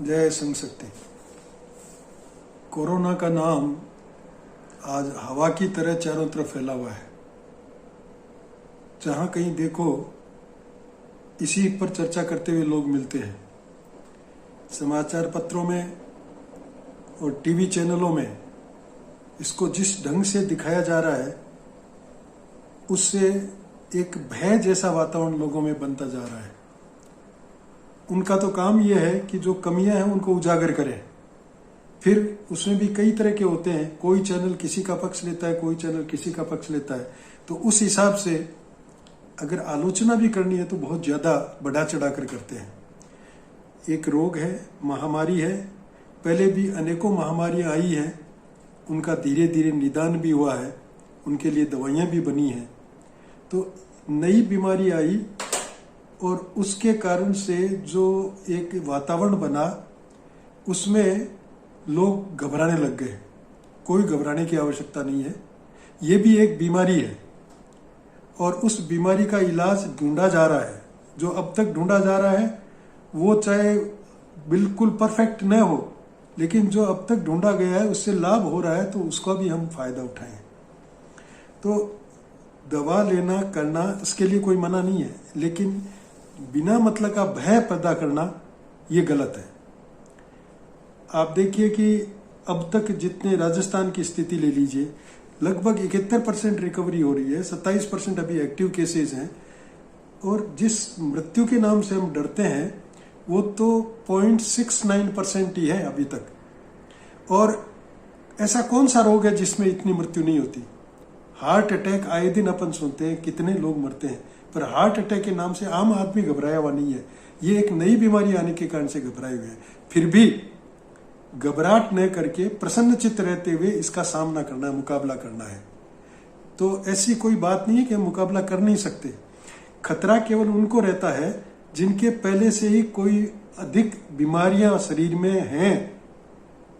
जय संघ शक्ति। कोरोना का नाम आज हवा की तरह चारों तरफ फैला हुआ है। जहां कहीं देखो इसी पर चर्चा करते हुए लोग मिलते हैं। समाचार पत्रों में और टीवी चैनलों में इसको जिस ढंग से दिखाया जा रहा है उससे एक भय जैसा वातावरण लोगों में बनता जा रहा है। उनका तो काम यह है कि जो कमियां हैं उनको उजागर करें। फिर उसमें भी कई तरह के होते हैं, कोई चैनल किसी का पक्ष लेता है, कोई चैनल किसी का पक्ष लेता है। तो उस हिसाब से अगर आलोचना भी करनी है तो बहुत ज्यादा बढ़ा चढ़ा कर करते हैं। एक रोग है, महामारी है, पहले भी अनेकों महामारियां आई हैं, उनका धीरे धीरे निदान भी हुआ है, उनके लिए दवाइयां भी बनी हैं। तो नई बीमारी आई और उसके कारण से जो एक वातावरण बना उसमें लोग घबराने लग गए। कोई घबराने की आवश्यकता नहीं है, ये भी एक बीमारी है और उस बीमारी का इलाज ढूंढा जा रहा है। जो अब तक ढूंढा जा रहा है वो चाहे बिल्कुल परफेक्ट न हो, लेकिन जो अब तक ढूंढा गया है उससे लाभ हो रहा है तो उसका भी हम फायदा उठाएं। तो दवा लेना करना इसके लिए कोई मना नहीं है, लेकिन बिना मतलब का भय पैदा करना ये गलत है। आप देखिए कि अब तक जितने राजस्थान की स्थिति ले लीजिए, लगभग 71% रिकवरी हो रही है, 27% अभी एक्टिव केसेस हैं और जिस मृत्यु के नाम से हम डरते हैं वो तो 0.69% ही है अभी तक। और ऐसा कौन सा रोग है जिसमें इतनी मृत्यु नहीं होती? हार्ट अटैक आए दिन अपन सुनते हैं, कितने लोग मरते हैं, पर हार्ट अटैक के नाम से आम आदमी घबराया हुआ नहीं है। ये एक नई बीमारी आने के कारण से घबराए हुए हैं। फिर भी घबराहट न करके प्रसन्नचित्त रहते हुए इसका सामना करना है, मुकाबला करना है। तो ऐसी कोई बात नहीं है कि हम मुकाबला कर नहीं सकते। खतरा केवल उनको रहता है जिनके पहले से ही कोई अधिक बीमारियां शरीर में हैं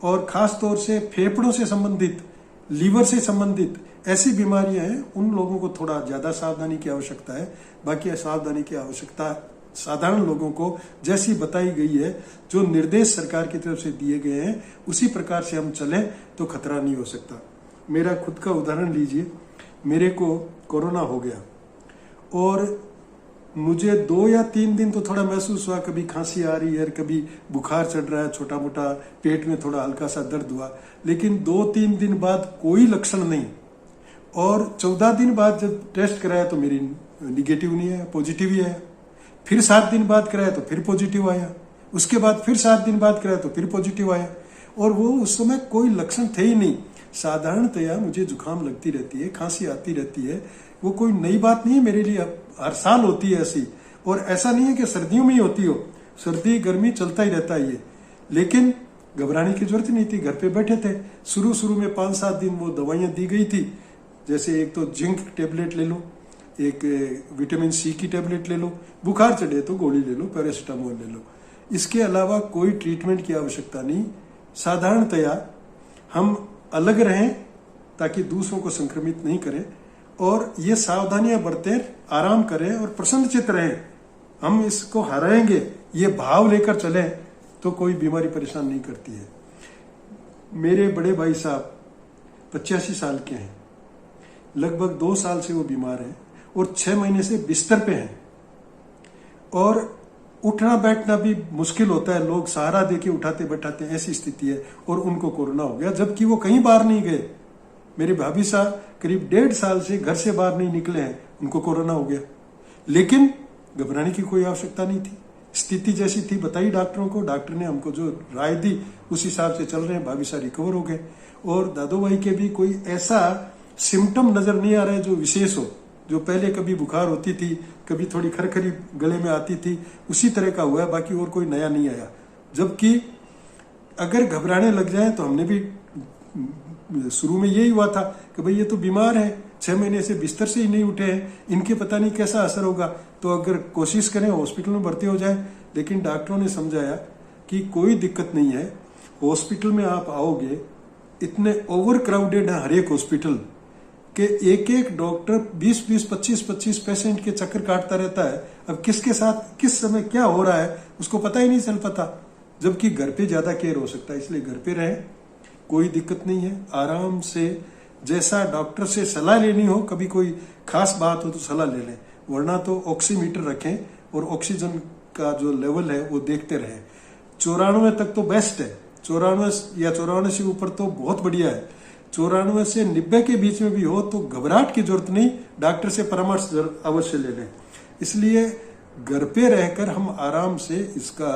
और खास तौर से फेफड़ों से संबंधित, लीवर से संबंधित ऐसी बीमारियां हैं। उन लोगों को थोड़ा ज्यादा सावधानी की आवश्यकता है। बाकी सावधानी की आवश्यकता साधारण लोगों को जैसी बताई गई है, जो निर्देश सरकार की तरफ से दिए गए हैं, उसी प्रकार से हम चलें तो खतरा नहीं हो सकता। मेरा खुद का उदाहरण लीजिए। मेरे को कोरोना हो गया और मुझे 2 या 3 दिन तो थोड़ा महसूस हुआ, कभी खांसी आ रही है, कभी बुखार चढ़ रहा है, छोटा मोटा पेट में थोड़ा हल्का सा दर्द हुआ, लेकिन 2-3 दिन बाद कोई लक्षण नहीं। और 14 दिन बाद जब टेस्ट कराया तो मेरी निगेटिव नहीं आया, पॉजिटिव ही आया। फिर 7 दिन बाद कराया तो फिर पॉजिटिव आया, उसके बाद फिर 7 दिन बाद कराया तो फिर पॉजिटिव आया। और वो उस समय कोई लक्षण थे ही नहीं। साधारणतया मुझे जुकाम लगती रहती है, खांसी आती रहती है, वो कोई नई बात नहीं है मेरे लिए, हर साल होती है ऐसी। और ऐसा नहीं है कि सर्दियों में ही होती हो, सर्दी गर्मी चलता ही रहता है ये। लेकिन घबराने की जरूरत नहीं थी, घर पे बैठे थे। शुरू में 5-7 दिन वो दवाइयां दी गई थी, जैसे एक तो जिंक टेबलेट ले लो, एक विटामिन सी की टेबलेट ले लो, बुखार चढ़े तो गोली ले लो, पैरासिटामोल ले लो। इसके अलावा कोई ट्रीटमेंट की आवश्यकता नहीं। साधारणतया हम अलग रहें ताकि दूसरों को संक्रमित नहीं करें और ये सावधानियां बरतें, आराम करें और प्रसन्नचित्त रहें। हम इसको हराएंगे ये भाव लेकर चलें तो कोई बीमारी परेशान नहीं करती है। मेरे बड़े भाई साहब 85 साल के हैं, लगभग 2 साल से वो बीमार हैं और 6 महीने से बिस्तर पे हैं और उठना बैठना भी मुश्किल होता है, लोग सहारा देके उठाते बैठाते, ऐसी स्थिति है। और उनको कोरोना हो गया जबकि वो कहीं बाहर नहीं गए। मेरे भाभी साहब करीब 1.5 साल से घर से बाहर नहीं निकले हैं, उनको कोरोना हो गया। लेकिन घबराने की कोई आवश्यकता नहीं थी। स्थिति जैसी थी बताई डॉक्टरों को, डॉक्टर ने हमको जो राय दी उस हिसाब से चल रहे हैं। भाभी साहब रिकवर हो गए और दादू भाई के भी कोई ऐसा सिम्टम नजर नहीं आ रहा है जो विशेष हो। जो पहले कभी बुखार होती थी, कभी थोड़ी खरखरी गले में आती थी, उसी तरह का हुआ है, बाकी और कोई नया नहीं आया। जबकि अगर घबराने लग जाए तो हमने भी शुरू में यही हुआ था कि भाई ये तो बीमार है, 6 महीने से बिस्तर से ही नहीं उठे हैं, इनके पता नहीं कैसा असर होगा, तो अगर कोशिश करें हॉस्पिटल में भर्ती हो जाए। लेकिन डॉक्टरों ने समझाया कि कोई दिक्कत नहीं है, हॉस्पिटल में आप आओगे, इतने ओवर क्राउडेड है हर एक हॉस्पिटल कि एक डॉक्टर 20-20, 25-25 पेशेंट के चक्कर काटता रहता है। अब किसके साथ किस समय क्या हो रहा है उसको पता ही नहीं चल पाता। जबकि घर पे ज्यादा केयर हो सकता है। इसलिए घर पे रहें, कोई दिक्कत नहीं है, आराम से जैसा डॉक्टर से सलाह लेनी हो, कभी कोई खास बात हो तो सलाह ले लें, वरना तो ऑक्सीमीटर रखें और ऑक्सीजन का जो लेवल है वो देखते रहें। 94 तक तो बेस्ट है, 94 या 94 से ऊपर तो बहुत बढ़िया है। 94 से 90 के बीच में भी हो तो घबराहट की जरूरत नहीं, डॉक्टर से परामर्श अवश्य ले लें। इसलिए घर पे रहकर हम आराम से इसका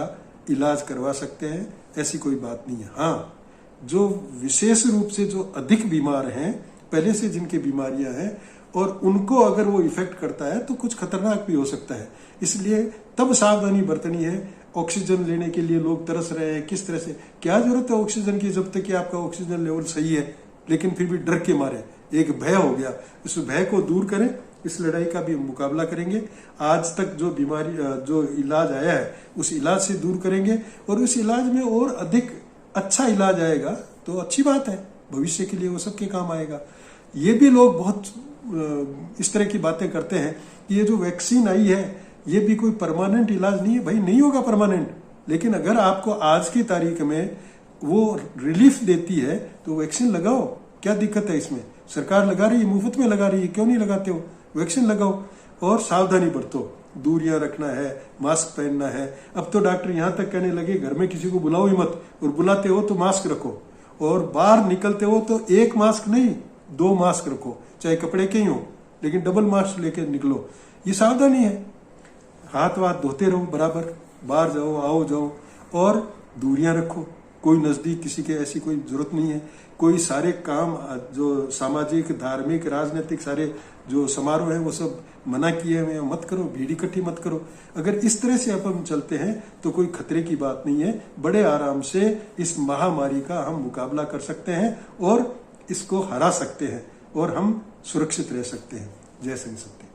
इलाज करवा सकते हैं, ऐसी कोई बात नहीं है। हाँ, जो विशेष रूप से जो अधिक बीमार हैं, पहले से जिनकी बीमारियां हैं और उनको अगर वो इफेक्ट करता है तो कुछ खतरनाक भी हो सकता है। इसलिए तब सावधानी बरतनी है। ऑक्सीजन लेने के लिए लोग तरस रहे हैं, किस तरह से, क्या जरूरत है ऑक्सीजन की जब तक कि आपका ऑक्सीजन लेवल सही है, लेकिन फिर भी डर के मारे एक भय हो गया। इस भय को दूर करें, इस लड़ाई का भी मुकाबला करेंगे। आज तक जो बीमारी जो इलाज आया है उस इलाज से दूर करेंगे और उस इलाज में और अधिक अच्छा इलाज आएगा तो अच्छी बात है, भविष्य के लिए वो सबके काम आएगा। ये भी लोग बहुत इस तरह की बातें करते हैं कि ये जो वैक्सीन आई है ये भी कोई परमानेंट इलाज नहीं है। भाई नहीं होगा परमानेंट, लेकिन अगर आपको आज की तारीख में वो रिलीफ देती है तो वैक्सीन लगाओ, क्या दिक्कत है इसमें। सरकार लगा रही है, मुफ्त में लगा रही है, क्यों नहीं लगाते हो, वैक्सीन लगाओ और सावधानी बरतो, दूरियां रखना है, मास्क पहनना है। अब तो डॉक्टर यहां तक कहने लगे घर में किसी को बुलाओ ही मत, और बुलाते हो तो मास्क रखो, और बाहर निकलते हो तो एक मास्क नहीं 2 मास्क रखो, चाहे कपड़े के ही हो, लेकिन डबल मास्क लेके निकलो। ये सावधानी है। हाथ वाथ धोते रहो बराबर, बाहर जाओ आओ जाओ, और दूरियां रखो। कोई नजदीक किसी के ऐसी कोई जरूरत नहीं है। कोई सारे काम जो सामाजिक, धार्मिक, राजनीतिक सारे जो समारोह है वो सब मना किए हुए, मत करो, भीड़ इकट्ठी मत करो। अगर इस तरह से अपन चलते हैं तो कोई खतरे की बात नहीं है। बड़े आराम से इस महामारी का हम मुकाबला कर सकते हैं और इसको हरा सकते हैं और हम सुरक्षित रह सकते हैं। जय श्री सत्य।